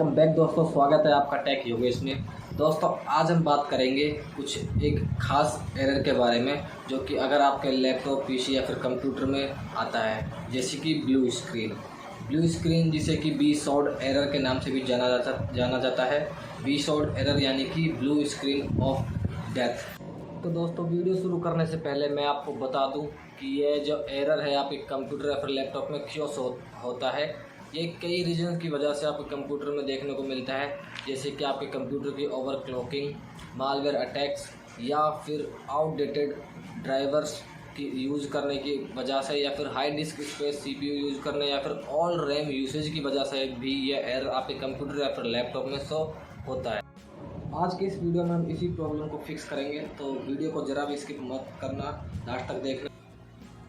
Welcome back दोस्तों, स्वागत है आपका टेक योगेश में। दोस्तों आज हम बात करेंगे कुछ एक खास एरर के बारे में जो कि अगर आपके लैपटॉप, पीसी या फिर कंप्यूटर में आता है, जैसे कि ब्लू स्क्रीन जिसे कि बी सॉड एरर के नाम से भी जाना जाता है। बी सॉड एरर यानी कि ब्लू स्क्रीन ऑफ डेथ। तो दोस्तों वीडियो शुरू करने से पहले मैं आपको बता दूं कि ये जो एरर है आपके कंप्यूटर या फिर लैपटॉप में क्यों होता है। ये कई रीजन की वजह से आपके कंप्यूटर में देखने को मिलता है, जैसे कि आपके कंप्यूटर की ओवरक्लॉकिंग, मालवेयर अटैक्स या फिर आउटडेटेड ड्राइवर्स की यूज़ करने की वजह से, या फिर high disc space CPU use करने, या फिर ऑल रैम यूसेज की वजह से भी ये एरर आपके कंप्यूटर या फिर लैपटॉप में शो होता है। आज के इस वीडियो में हम इसी प्रॉब्लम को फिक्स करेंगे, तो वीडियो को ज़रा भी स्किप मत करना, लास्ट तक देखना।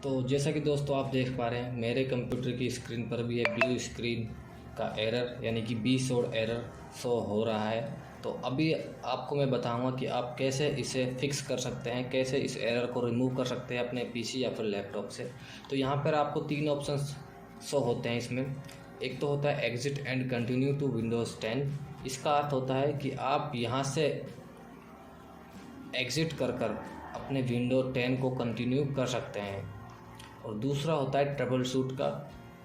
तो जैसा कि दोस्तों आप देख पा रहे हैं, मेरे कंप्यूटर की स्क्रीन पर भी एक ब्लू स्क्रीन का एरर यानी कि बी सोड एरर शो हो रहा है। तो अभी आपको मैं बताऊंगा कि आप कैसे इसे फिक्स कर सकते हैं, कैसे इस एरर को रिमूव कर सकते हैं अपने पीसी या फिर लैपटॉप से। तो यहाँ पर आपको तीन ऑप्शंस शो होते हैं इसमें। एक तो होता है exit and continue to Windows 10। इसका अर्थ होता है कि आप यहाँ से एग्ज़िट कर अपने विंडो 10 को कंटिन्यू कर सकते हैं। और दूसरा होता है ट्रबल शूट का,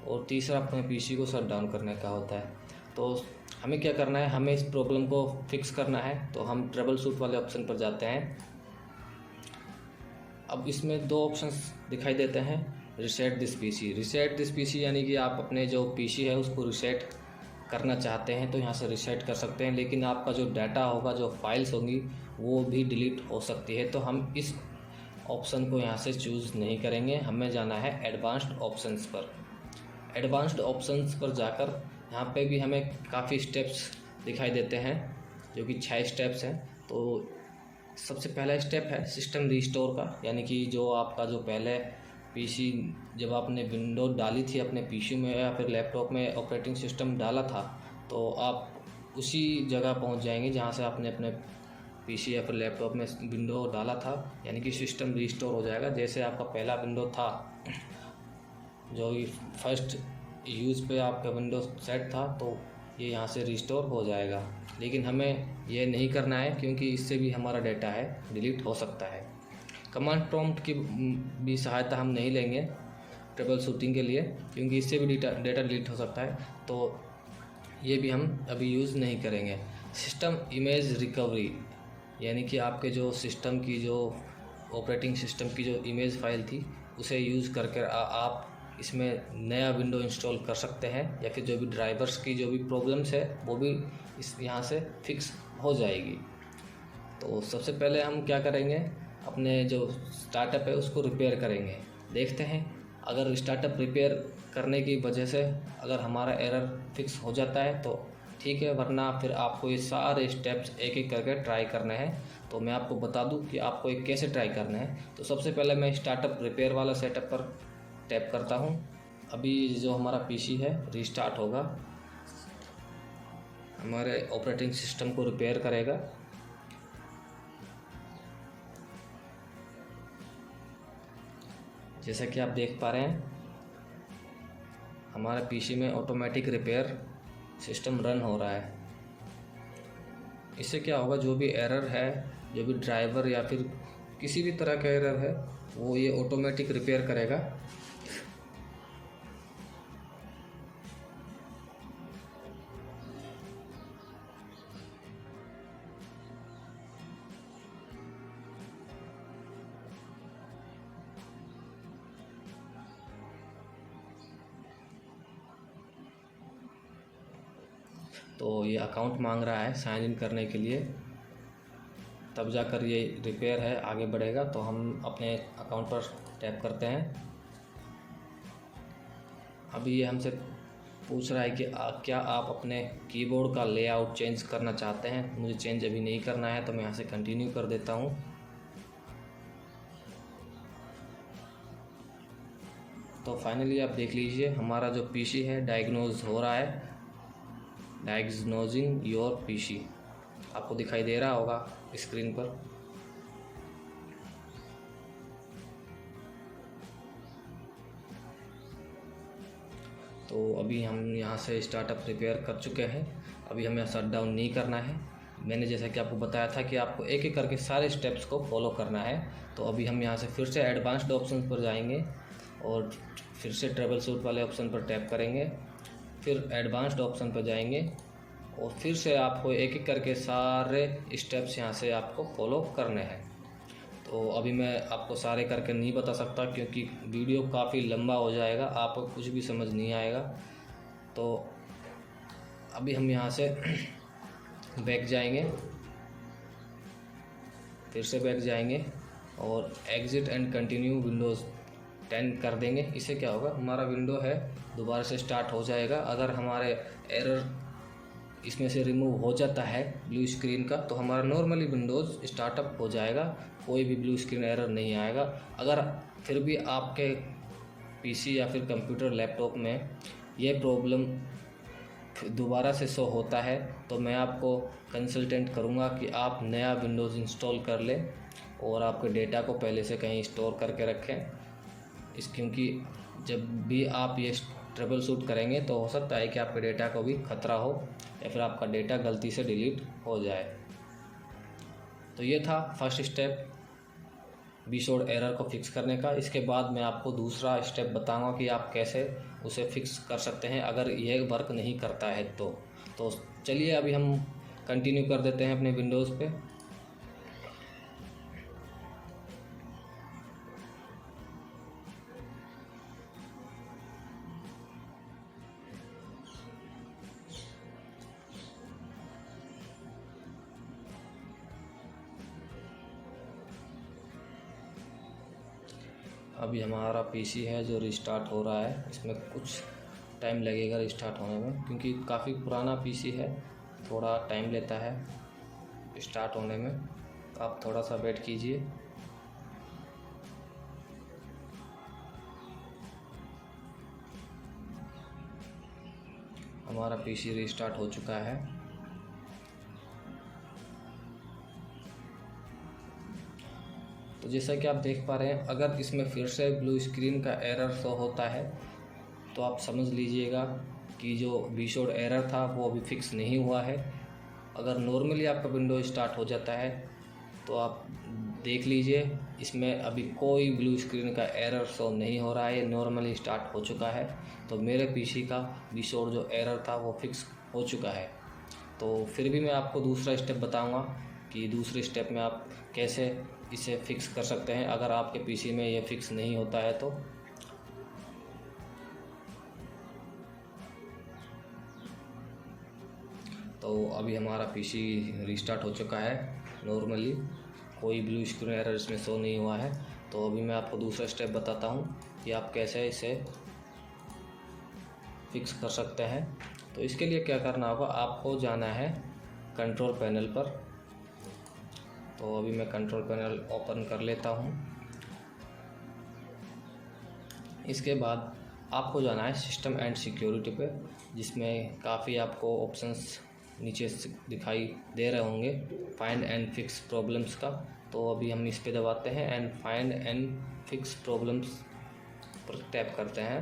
और तीसरा अपने पीसी को शट डाउन करने का होता है। तो हमें क्या करना है, हमें इस प्रॉब्लम को फिक्स करना है, तो हम ट्रबल शूट वाले ऑप्शन पर जाते हैं। अब इसमें दो ऑप्शंस दिखाई देते हैं, रीसेट दिस पीसी यानी कि आप अपने जो पीसी है उसको रीसेट करना चाहते हैं तो यहाँ से रीसेट कर सकते हैं, लेकिन आपका जो डाटा होगा, जो फाइल्स होंगी, वो भी डिलीट हो सकती है। तो हम इस ऑप्शन को यहाँ से चूज़ नहीं करेंगे, हमें जाना है एडवांस्ड ऑप्शंस पर। एडवांस्ड ऑप्शंस पर जाकर यहाँ पे भी हमें काफ़ी स्टेप्स दिखाई देते हैं, जो कि 6 स्टेप्स हैं। तो सबसे पहला स्टेप है सिस्टम रीस्टोर का, यानी कि जो आपका जो पहले पीसी, जब आपने विंडो डाली थी अपने पीसी में या फिर लैपटॉप में ऑपरेटिंग सिस्टम डाला था, तो आप उसी जगह पहुंच जाएंगे जहां से आपने अपने पीसी या फिर लैपटॉप में विंडो डाला था, यानी कि सिस्टम रीस्टोर हो जाएगा। जैसे आपका पहला विंडो था, जो फर्स्ट यूज़ पे आपका विंडो सेट था, तो ये यहाँ से रिस्टोर हो जाएगा। लेकिन हमें ये नहीं करना है, क्योंकि इससे भी हमारा डेटा है डिलीट हो सकता है। कमांड प्रॉम्प्ट की भी सहायता हम नहीं लेंगे ट्रबल शूटिंग के लिए, क्योंकि इससे भी डेटा डिलीट हो सकता है, तो ये भी हम अभी यूज़ नहीं करेंगे। सिस्टम इमेज रिकवरी, यानी कि आपके जो सिस्टम की, जो ऑपरेटिंग सिस्टम की जो इमेज फाइल थी, उसे यूज़ करके आप इसमें नया विंडो इंस्टॉल कर सकते हैं, या फिर जो भी ड्राइवर्स की जो भी प्रॉब्लम्स है वो भी इस यहाँ से फिक्स हो जाएगी। तो सबसे पहले हम क्या करेंगे, अपने जो स्टार्टअप है उसको रिपेयर करेंगे। देखते हैं अगर स्टार्टअप रिपेयर करने की वजह से अगर हमारा एरर फिक्स हो जाता है तो ठीक है, वरना फिर आपको ये सारे स्टेप्स एक एक करके ट्राई करने हैं। तो मैं आपको बता दूं कि आपको ये कैसे ट्राई करना है। तो सबसे पहले मैं स्टार्टअप रिपेयर वाला सेटअप पर टैप करता हूं। अभी जो हमारा पीसी है रीस्टार्ट होगा, हमारे ऑपरेटिंग सिस्टम को रिपेयर करेगा। जैसा कि आप देख पा रहे हैं, हमारे पीसी में ऑटोमेटिक रिपेयर सिस्टम रन हो रहा है। इससे क्या होगा, जो भी एरर है, जो भी ड्राइवर या फिर किसी भी तरह का एरर है, वो ये ऑटोमेटिक रिपेयर करेगा। तो ये अकाउंट मांग रहा है साइन इन करने के लिए, तब जाकर ये रिपेयर है आगे बढ़ेगा। तो हम अपने अकाउंट पर टैप करते हैं। अभी ये हमसे पूछ रहा है कि क्या आप अपने कीबोर्ड का लेआउट चेंज करना चाहते हैं। मुझे चेंज अभी नहीं करना है, तो मैं यहाँ से कंटिन्यू कर देता हूँ। तो फाइनली आप देख लीजिए, हमारा जो पीसी है डायग्नोज हो रहा है, डायग्नोजिंग योर पीसी, आपको दिखाई दे रहा होगा स्क्रीन पर। तो अभी हम यहाँ से स्टार्टअप रिपेयर कर चुके हैं। अभी हमें शट डाउन नहीं करना है। मैंने जैसा कि आपको बताया था कि आपको एक एक करके सारे स्टेप्स को फॉलो करना है। तो अभी हम यहाँ से फिर से एडवांस्ड ऑप्शन पर जाएंगे और फिर से ट्रबल शूट वाले ऑप्शन पर टैप करेंगे, फिर एडवांस्ड ऑप्शन पर जाएंगे और फिर से आपको एक एक करके सारे स्टेप्स यहाँ से आपको फॉलो करने हैं। तो अभी मैं आपको सारे करके नहीं बता सकता क्योंकि वीडियो काफ़ी लंबा हो जाएगा, आपको कुछ भी समझ नहीं आएगा। तो अभी हम यहाँ से बैक जाएंगे, फिर से बैक जाएंगे और एग्ज़िट एंड कंटिन्यू विंडोज़ 10 कर देंगे। इससे क्या होगा, हमारा विंडो है दोबारा से स्टार्ट हो जाएगा। अगर हमारे एरर इसमें से रिमूव हो जाता है ब्लू स्क्रीन का, तो हमारा नॉर्मली विंडोज़ स्टार्टअप हो जाएगा, कोई भी ब्लू स्क्रीन एरर नहीं आएगा। अगर फिर भी आपके पीसी या फिर कंप्यूटर लैपटॉप में ये प्रॉब्लम दोबारा से शो होता है तो मैं आपको कंसल्टेंट करूँगा कि आप नया विंडोज़ इंस्टॉल कर लें और आपके डेटा को पहले से कहीं स्टोर करके रखें। क्योंकि जब भी आप ये ट्रबल शूट करेंगे तो हो सकता है कि आपके डेटा को भी खतरा हो या फिर आपका डेटा गलती से डिलीट हो जाए। तो ये था फर्स्ट स्टेप बीशोड एरर को फिक्स करने का। इसके बाद मैं आपको दूसरा स्टेप बताऊंगा कि आप कैसे उसे फिक्स कर सकते हैं अगर ये वर्क नहीं करता है तो चलिए अभी हम कंटिन्यू कर देते हैं अपने विंडोज़ पे। अभी हमारा पीसी है जो रिस्टार्ट हो रहा है, इसमें कुछ टाइम लगेगा रिस्टार्ट होने में क्योंकि काफ़ी पुराना पीसी है, थोड़ा टाइम लेता है स्टार्ट होने में। आप थोड़ा सा वेट कीजिए। हमारा पीसी रिस्टार्ट हो चुका है। तो जैसा कि आप देख पा रहे हैं, अगर इसमें फिर से ब्लू स्क्रीन का एरर शो होता है तो आप समझ लीजिएगा कि जो बीशोड एरर था वो अभी फिक्स नहीं हुआ है। अगर नॉर्मली आपका विंडो स्टार्ट हो जाता है तो आप देख लीजिए इसमें अभी कोई ब्लू स्क्रीन का एरर शो नहीं हो रहा है, नॉर्मली स्टार्ट हो चुका है। तो मेरे पीसी का बीशोड जो एरर था वो फिक्स हो चुका है। तो फिर भी मैं आपको दूसरा स्टेप बताऊंगा कि दूसरे स्टेप में आप कैसे इसे फिक्स कर सकते हैं अगर आपके पीसी में ये फिक्स नहीं होता है तो। अभी हमारा पीसी रिस्टार्ट हो चुका है नॉर्मली, कोई ब्लू स्क्रीन एरर इसमें शो नहीं हुआ है। तो अभी मैं आपको दूसरा स्टेप बताता हूँ कि आप कैसे इसे फिक्स कर सकते हैं। तो इसके लिए क्या करना होगा, आपको जाना है कंट्रोल पैनल पर। तो अभी मैं कंट्रोल पैनल ओपन कर लेता हूँ। इसके बाद आपको जाना है सिस्टम एंड सिक्योरिटी पे, जिसमें काफ़ी आपको ऑप्शंस नीचे दिखाई दे रहे होंगे फाइंड एंड फिक्स प्रॉब्लम्स का। तो अभी हम इस पे दबाते हैं and find and fix problems पर टैप करते हैं।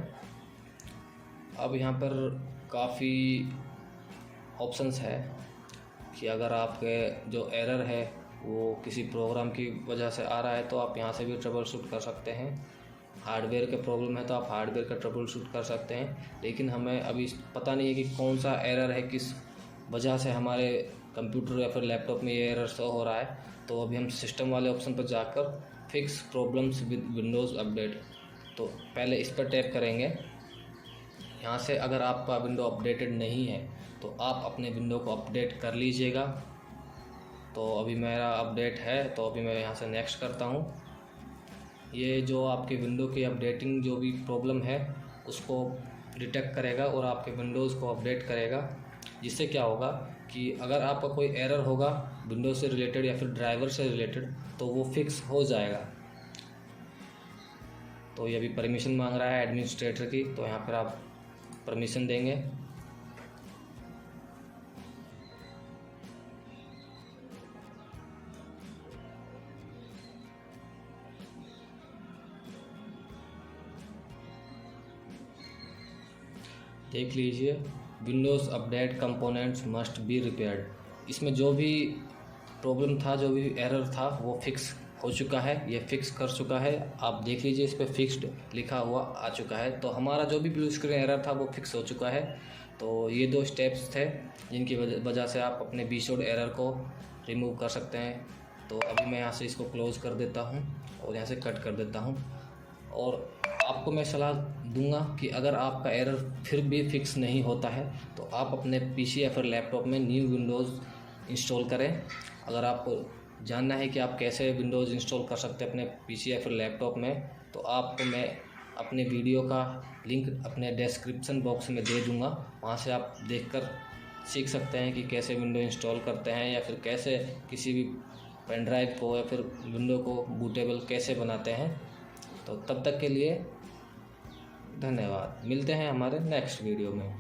अब यहाँ पर काफ़ी ऑप्शंस है कि अगर आपके जो एरर है वो किसी प्रोग्राम की वजह से आ रहा है तो आप यहाँ से भी ट्रबल शूट कर सकते हैं। हार्डवेयर के प्रॉब्लम है तो आप हार्डवेयर का ट्रबल शूट कर सकते हैं, लेकिन हमें अभी पता नहीं है कि कौन सा एरर है, किस वजह से हमारे कंप्यूटर या फिर लैपटॉप में ये एरर शो हो रहा है। तो अभी हम सिस्टम वाले ऑप्शन पर जाकर fix problems with Windows update, तो पहले इस पर टैप करेंगे। यहाँ से अगर आपका विंडो अपडेटेड नहीं है तो आप अपने विंडो को अपडेट कर लीजिएगा। तो अभी मेरा अपडेट है तो अभी मैं यहाँ से नेक्स्ट करता हूँ। ये जो आपके विंडो की अपडेटिंग जो भी प्रॉब्लम है उसको डिटेक्ट करेगा और आपके विंडोज़ को अपडेट करेगा, जिससे क्या होगा कि अगर आपका कोई एरर होगा विंडोज़ से रिलेटेड या फिर ड्राइवर से रिलेटेड तो वो फिक्स हो जाएगा। तो ये अभी परमिशन मांग रहा है एडमिनिस्ट्रेटर की, तो यहाँ पर आप परमिशन देंगे। देख लीजिए Windows update components must be repaired. इसमें जो भी प्रॉब्लम था, जो भी एरर था, वो फिक्स हो चुका है, ये फिक्स कर चुका है। आप देख लीजिए, इस पर फिक्स्ड लिखा हुआ आ चुका है। तो हमारा जो भी ब्लू स्क्रीन एरर था वो फिक्स हो चुका है। तो ये 2 स्टेप्स थे जिनकी वजह से आप अपने बीशोड एरर को रिमूव कर सकते हैं। तो अभी मैं यहाँ से इसको क्लोज़ कर देता हूँ और यहाँ से कट कर देता हूँ। और आपको मैं सलाह दूंगा कि अगर आपका एरर फिर भी फिक्स नहीं होता है तो आप अपने पीसी या फिर लैपटॉप में न्यू विंडोज़ इंस्टॉल करें। अगर आपको जानना है कि आप कैसे विंडोज़ इंस्टॉल कर सकते हैं अपने पीसी या फिर लैपटॉप में, तो आपको मैं अपने वीडियो का लिंक अपने डिस्क्रिप्शन बॉक्स में दे दूंगा। वहाँ से आप देखकर सीख सकते हैं कि कैसे विंडो इंस्टॉल करते हैं या फिर कैसे किसी भी पेन ड्राइव को या फिर विंडो को बूटेबल कैसे बनाते हैं। तो तब तक के लिए धन्यवाद। मिलते हैं हमारे नेक्स्ट वीडियो में।